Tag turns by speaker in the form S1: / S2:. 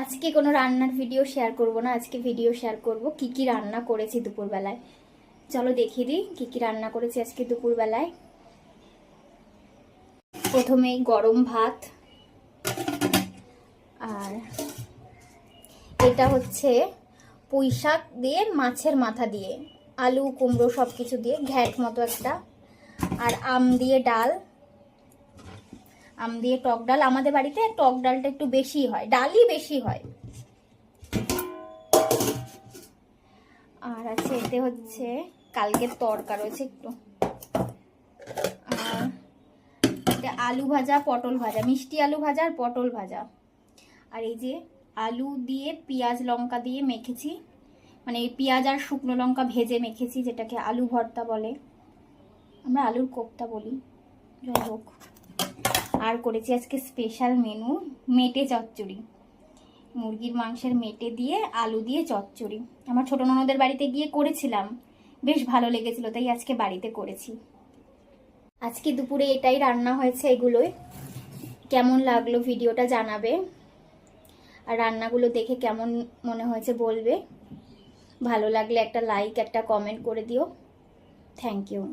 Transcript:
S1: আজকে কোনো রান্নার ভিডিও শেয়ার করব না, আজকে ভিডিও শেয়ার করব কি কি রান্না করেছি দুপুরবেলায়। চলো দেখিয়ে দিই কি কি রান্না করেছি আজকে দুপুরবেলায়। প্রথমেই গরম ভাত, আর এটা হচ্ছে পুঁই শাক দিয়ে মাছের মাথা দিয়ে আলু কুমড়ো সব কিছু দিয়ে ঘ্যাট মতো একটা, আর আম দিয়ে ডাল, আম দিয়ে টক ডাল। আমাদের বাড়িতে টক ডালটা একটু বেশি হয়, ডালই বেশি হয়। আর আছে এতে হচ্ছে কালকের তরকা রয়েছে একটু, আর এটা আলু ভাজা, পটল ভাজা, মিষ্টি আলু ভাজা আর পটল ভাজা। আর এই যে আলু দিয়ে পেঁয়াজ লঙ্কা দিয়ে মেখেছি, মানে এই পেঁয়াজ আর শুকনো লঙ্কা ভেজে মেখেছি, যেটাকে আলু ভর্তা বলে, আমরা আলুর কোপ্তা বলি, যাই হোক। আর করেছি আজকে স্পেশাল মেনু মেটে চচ্চড়ি, মুরগির মাংসের মেটে দিয়ে আলু দিয়ে চচ্চড়ি। আমার ছোট ননদের বাড়িতে গিয়ে করেছিলাম, বেশ ভালো লেগেছিল, তাই আজকে বাড়িতে করেছি। আজকে দুপুরে এটাই রান্না হয়েছে, এগুলোই। কেমন লাগলো ভিডিওটা জানাবে, আর রান্নাগুলো দেখে কেমন মনে হয়েছে বলবে। ভালো লাগলে একটা লাইক, একটা কমেন্ট করে দিও। Thank you.